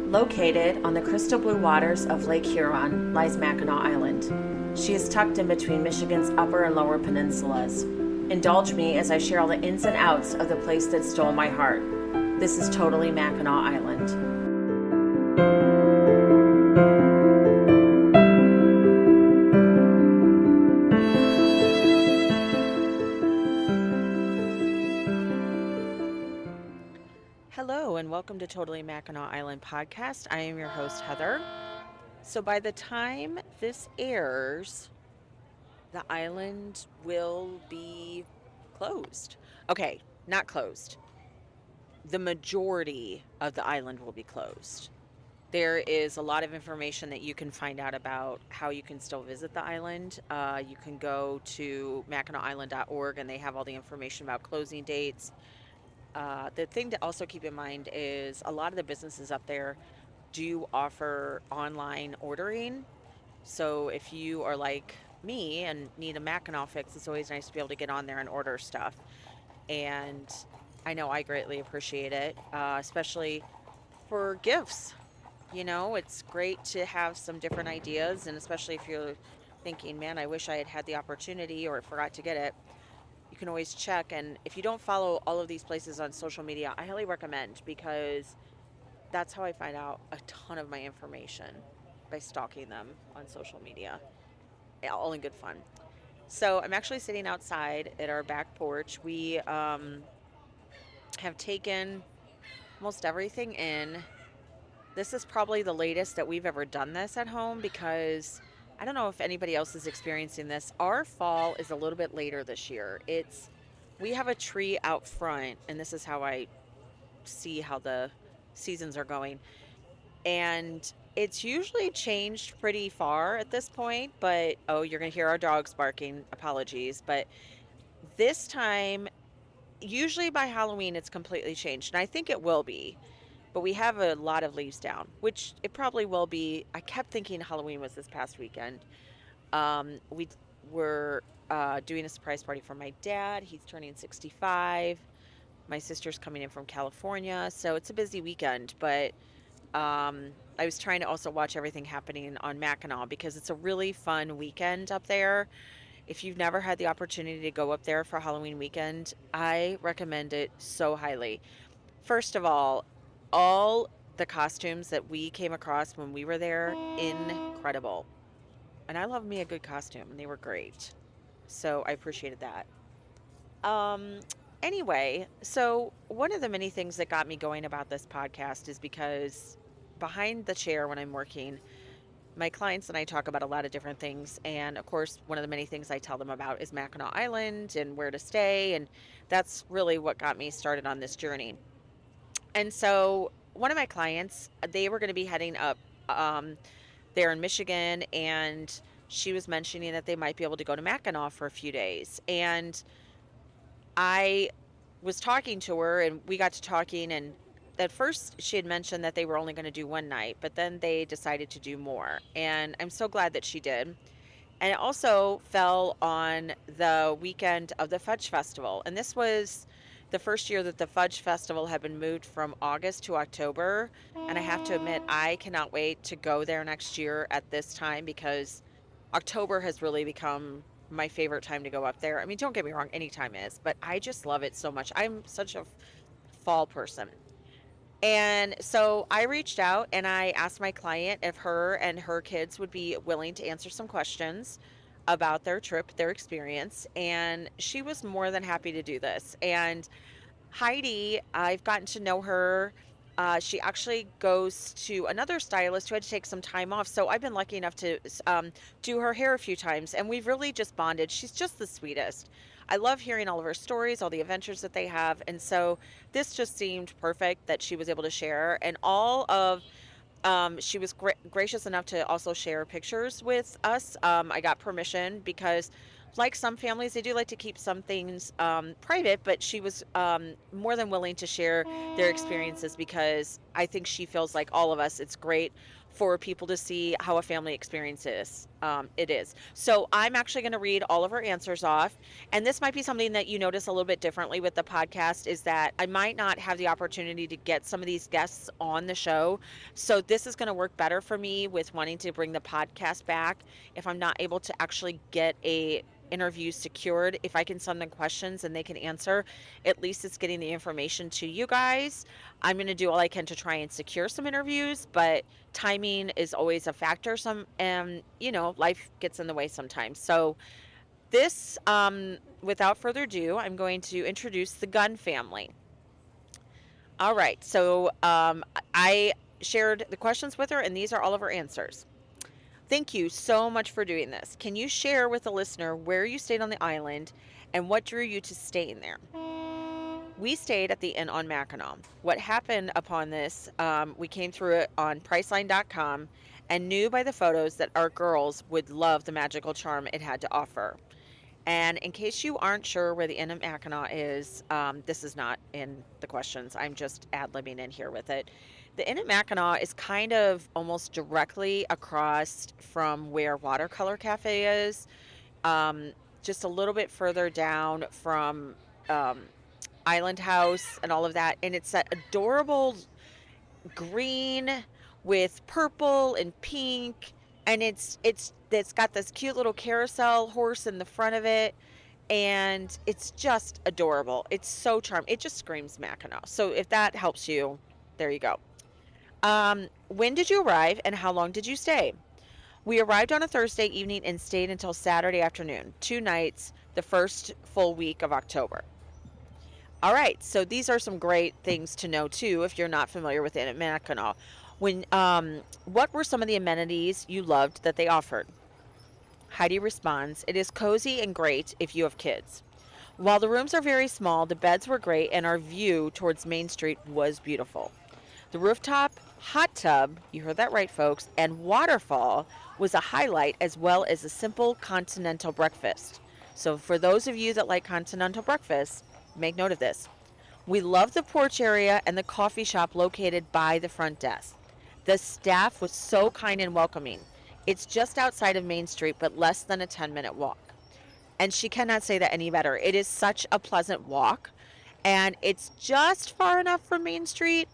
Located on the crystal blue waters of Lake Huron lies Mackinac Island. She is tucked in between Michigan's upper and lower peninsulas. Indulge me as I share all the ins and outs of the place that stole my heart. This is totally Mackinac Island. Hello and welcome to Totally Mackinac Island podcast. I am your host, Heather. So by the time this airs, the island will be closed. Okay, not closed. The majority of the island will be closed. There is a lot of information that you can find out about how you can still visit the island. You can go to MackinacIsland.org and they have all the information about closing dates. The thing to also keep in mind is a lot of the businesses up there do offer online ordering. So if you are like me and need a Mackinac fix, it's always nice to be able to get on there and order stuff. And I know I greatly appreciate it, especially for gifts. You know, it's great to have some different ideas, and especially if you're thinking, man, I wish I had had the opportunity or forgot to get it. You can always check. And if you don't follow all of these places on social media, I highly recommend, because that's how I find out a ton of my information, by stalking them on social media. Yeah, all in good fun. So I'm actually sitting outside at our back porch. We have taken almost everything in. This is probably the latest that we've ever done this at home, because I don't know if anybody else is experiencing this. Our fall is a little bit later this year. We have a tree out front, and this is how I see how the seasons are going. And it's usually changed pretty far at this point, but oh, you're going to hear our dogs barking. Apologies. But this time, usually by Halloween, it's completely changed. And I think it will be. But we have a lot of leaves down, which it probably will be. I kept thinking Halloween was this past weekend. We were doing a surprise party for my dad. He's turning 65. My sister's coming in from California. So it's a busy weekend. But I was trying to also watch everything happening on Mackinac, because it's a really fun weekend up there. If you've never had the opportunity to go up there for Halloween weekend, I recommend it so highly. First of all the costumes that we came across when we were there, incredible. And I love me a good costume, and they were great. So I appreciated that. Um, anyway, so one of the many things that got me going about this podcast is because behind the chair when I'm working, my clients and I talk about a lot of different things. And of course, one of the many things I tell them about is Mackinac Island and where to stay. And that's really what got me started on this journey. And so one of my clients, they were going to be heading up um, there in Michigan, and she was mentioning that they might be able to go to Mackinac for a few days. And I was talking to her, and we got to talking, and at first she had mentioned that they were only going to do one night, but then they decided to do more. And I'm so glad that she did. And it also fell on the weekend of the Fudge Festival. And this was the first year that the Fudge Festival had been moved from August to October. And I have to admit, I cannot wait to go there next year at this time, because October has really become my favorite time to go up there. I mean, don't get me wrong, any time is, but I just love it so much. I'm such a fall person. And so I reached out and I asked my client if her and her kids would be willing to answer some questions about their trip, their experience. And she was more than happy to do this. And Heidi, I've gotten to know her. She actually goes to another stylist who had to take some time off. So I've been lucky enough to do her hair a few times, and we've really just bonded. She's just the sweetest. I love hearing all of her stories, all the adventures that they have. And so this just seemed perfect that she was able to share. And she was gracious enough to also share pictures with us. I got permission because, like some families, they do like to keep some things private, but she was more than willing to share their experiences, because I think she feels like all of us, it's great for people to see how a family experience is. It is. So I'm actually going to read all of our answers off. And this might be something that you notice a little bit differently with the podcast is that I might not have the opportunity to get some of these guests on the show. So this is going to work better for me with wanting to bring the podcast back if I'm not able to actually get a interview secured. If I can send them questions and they can answer, at least it's getting the information to you guys. I'm going to do all I can to try and secure some interviews, but timing is always a factor. Life gets in the way sometimes. So this, without further ado, I'm going to introduce the Gunn family. All right. So I shared the questions with her, and these are all of her answers. Thank you so much for doing this. Can you share with the listener where you stayed on the island and what drew you to staying there? We stayed at the inn on Mackinac. What happened upon this, we came through it on Priceline.com and knew by the photos that our girls would love the magical charm it had to offer. And in case you aren't sure where the inn of Mackinac is, this is not in the questions. I'm just ad-libbing in here with it. The inn of Mackinac is kind of almost directly across from where Watercolor Cafe is, um, just a little bit further down from Island House and all of that. And it's that adorable green with purple and pink, and it's got this cute little carousel horse in the front of it, and it's just adorable. It's so charming. It just screams Mackinac. So if that helps you, there you go. When did you arrive and how long did you stay? We arrived on a Thursday evening and stayed until Saturday afternoon, 2 nights, the first full week of October. All right, so these are some great things to know too if you're not familiar with Inn at Mackinac. What were some of the amenities you loved that they offered? Heidi responds, "It is cozy and great if you have kids. While the rooms are very small, the beds were great and our view towards Main Street was beautiful. The rooftop hot tub, you heard that right, folks, and waterfall was a highlight as well as a simple continental breakfast. So for those of you that like continental breakfast, make note of this. We love the porch area and the coffee shop located by the front desk. The staff was so kind and welcoming. It's just outside of Main Street, but less than a 10-minute walk." And she cannot say that any better. It is such a pleasant walk, and it's just far enough from Main Street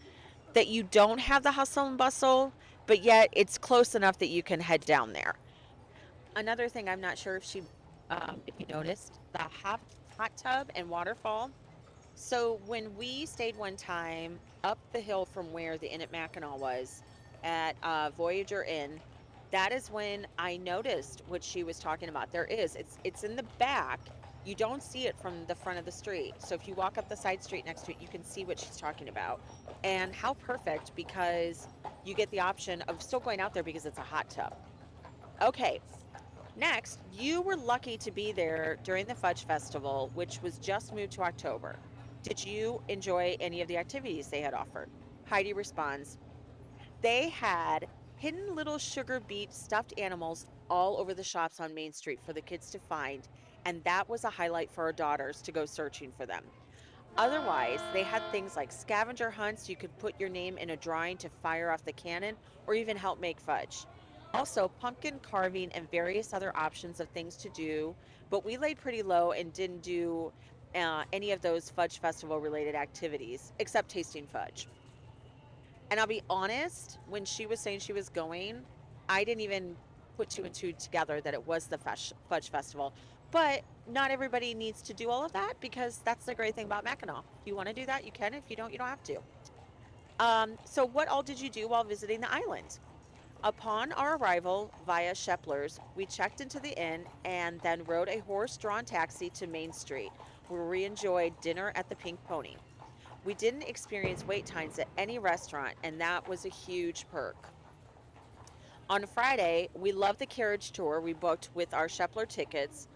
that you don't have the hustle and bustle, but yet it's close enough that you can head down there. Another thing, I'm not sure if you noticed, the hot tub and waterfall. So when we stayed one time up the hill from where the Inn at Mackinac was at Voyager Inn, that is when I noticed what she was talking about. It's in the back. You don't see it from the front of the street. So if you walk up the side street next to it, you can see what she's talking about. And how perfect, because you get the option of still going out there because it's a hot tub. Okay, next, you were lucky to be there during the Fudge Festival, which was just moved to October. Did you enjoy any of the activities they had offered? Heidi responds, "They had hidden little sugar beet stuffed animals all over the shops on Main Street for the kids to find, and that was a highlight for our daughters to go searching for them. Otherwise, they had things like scavenger hunts. You could put your name in a drawing to fire off the cannon or even help make fudge. Also, pumpkin carving and various other options of things to do, but we laid pretty low and didn't do any of those Fudge Festival related activities except tasting fudge." And I'll be honest, when she was saying she was going, I didn't even put two and two together that it was the Fudge Festival. But not everybody needs to do all of that because that's the great thing about Mackinac. If you want to do that, you can. If you don't, you don't have to. So, what all did you do while visiting the island? Upon our arrival via Shepler's, we checked into the inn and then rode a horse-drawn taxi to Main Street, where we enjoyed dinner at the Pink Pony. We didn't experience wait times at any restaurant, and that was a huge perk. On Friday, we loved the carriage tour we booked with our Shepler tickets.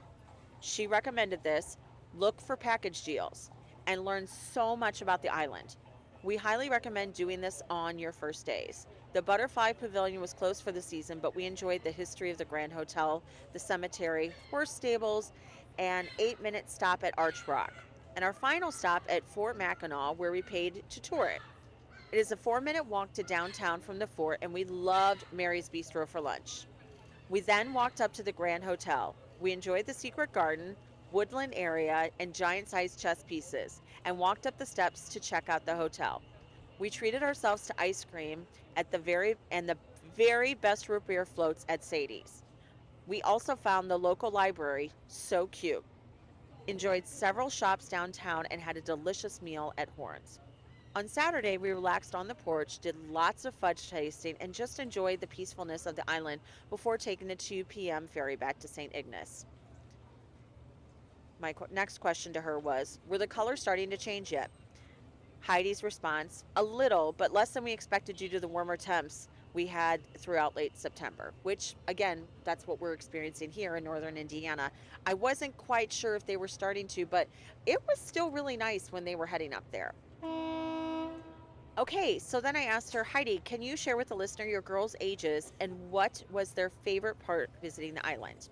She recommended this. Look for package deals and learn so much about the island. We highly recommend doing this on your first days. The Butterfly Pavilion was closed for the season, but we enjoyed the history of the Grand Hotel, the cemetery, horse stables, and 8-minute stop at Arch Rock. And our final stop at Fort Mackinac, where we paid to tour it. It is a 4-minute walk to downtown from the fort, and we loved Mary's Bistro for lunch. We then walked up to the Grand Hotel. We enjoyed the secret garden, woodland area, and giant sized chess pieces, and walked up the steps to check out the hotel. We treated ourselves to ice cream at the very best root beer floats at Sadie's. We also found the local library so cute. Enjoyed several shops downtown and had a delicious meal at Horns. On Saturday, we relaxed on the porch, did lots of fudge tasting, and just enjoyed the peacefulness of the island before taking the 2 p.m. ferry back to St. Ignace. My next question to her was, were the colors starting to change yet? Heidi's response, a little, but less than we expected due to the warmer temps we had throughout late September, which, again, that's what we're experiencing here in northern Indiana. I wasn't quite sure if they were starting to, but it was still really nice when they were heading up there. Okay, so then I asked her, Heidi, can you share with the listener your girls' ages and what was their favorite part visiting the island?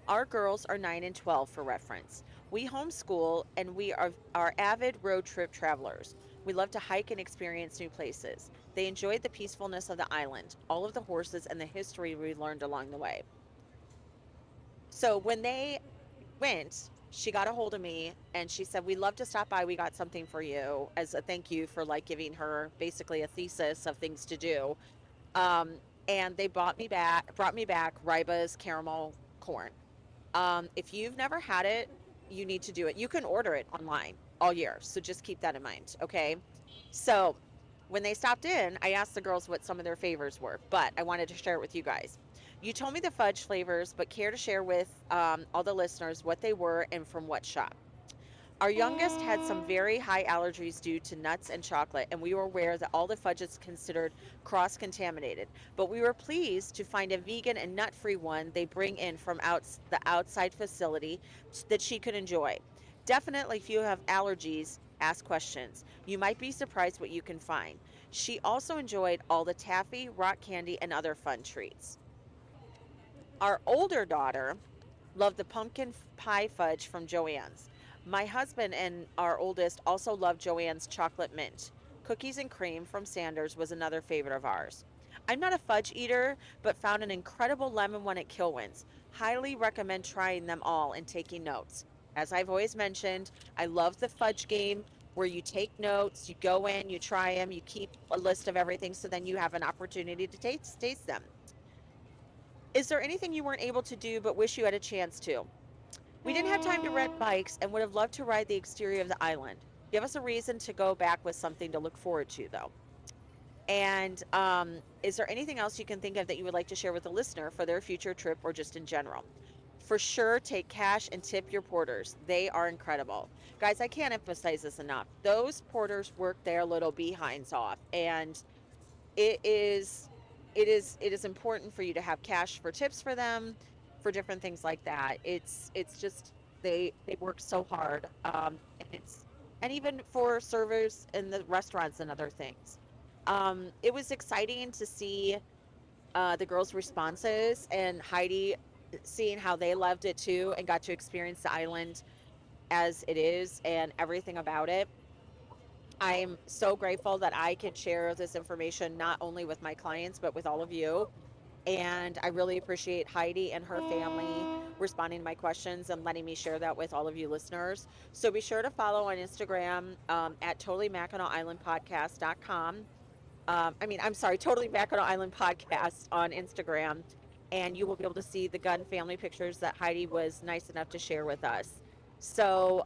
Our girls are 9 and 12 for reference. We homeschool and we are avid road trip travelers. We love to hike and experience new places. They enjoyed the peacefulness of the island, all of the horses, and the history we learned along the way. So when they went, she got a hold of me and she said, we'd love to stop by. We got something for you as a thank you for like giving her basically a thesis of things to do. Um, and they brought me back Ryba's caramel corn. If you've never had it, you need to do it. You can order it online all year. So just keep that in mind. Okay. So when they stopped in, I asked the girls what some of their favors were, but I wanted to share it with you guys. You told me the fudge flavors, but care to share with all the listeners what they were and from what shop? Our youngest had some very high allergies due to nuts and chocolate, and we were aware that all the fudge is considered cross contaminated. But we were pleased to find a vegan and nut free one they bring in from the outside facility that she could enjoy. Definitely, if you have allergies, ask questions. You might be surprised what you can find. She also enjoyed all the taffy, rock candy, and other fun treats. Our older daughter loved the pumpkin pie fudge from Joann's. My husband and our oldest also loved Joann's chocolate mint. Cookies and cream from Sanders was another favorite of ours. I'm not a fudge eater, but found an incredible lemon one at Kilwins. Highly recommend trying them all and taking notes. As I've always mentioned, I love the fudge game where you take notes, you go in, you try them, you keep a list of everything so then you have an opportunity to taste them. Is there anything you weren't able to do but wish you had a chance to? We didn't have time to rent bikes and would have loved to ride the exterior of the island. Give us a reason to go back with something to look forward to, though. And is there anything else you can think of that you would like to share with the listener for their future trip or just in general? For sure, take cash and tip your porters. They are incredible. Guys, I can't emphasize this enough. Those porters work their little behinds off, and it is it is important for you to have cash for tips for them, for different things like that. It's just they work so hard, and even for servers in the restaurants and other things. It was exciting to see the girls' responses and Heidi seeing how they loved it too and got to experience the island as it is and everything about it. I'm so grateful that I can share this information not only with my clients, but with all of you. And I really appreciate Heidi and her family responding to my questions and letting me share that with all of you listeners. So be sure to follow on Instagram at totallymackinacislandpodcast.com. I'm sorry, Totally Mackinac Island Podcast on Instagram. And you will be able to see the Gunn family pictures that Heidi was nice enough to share with us. So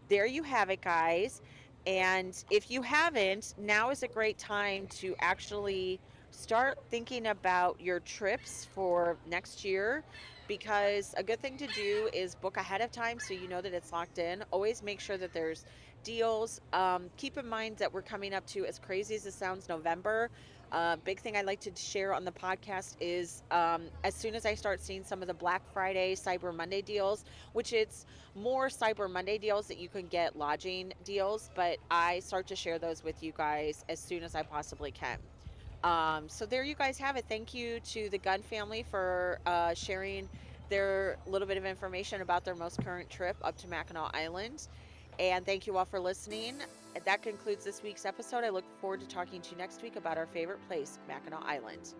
there you have it, guys. And if you haven't, now is a great time to actually start thinking about your trips for next year, because a good thing to do is book ahead of time so you know that it's locked in. Always make sure that there's deals. Keep in mind that we're coming up to, as crazy as it sounds, November. Big thing I'd like to share on the podcast is as soon as I start seeing some of the Black Friday, Cyber Monday deals, which it's more Cyber Monday deals that you can get lodging deals, but I start to share those with you guys as soon as I possibly can. So there you guys have it. Thank you to the Gunn family for sharing their little bit of information about their most current trip up to Mackinac Island. And thank you all for listening. that concludes this week's episode. I look forward to talking to you next week about our favorite place, Mackinac Island.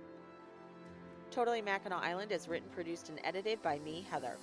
Totally Mackinac Island is written, produced, and edited by me, Heather.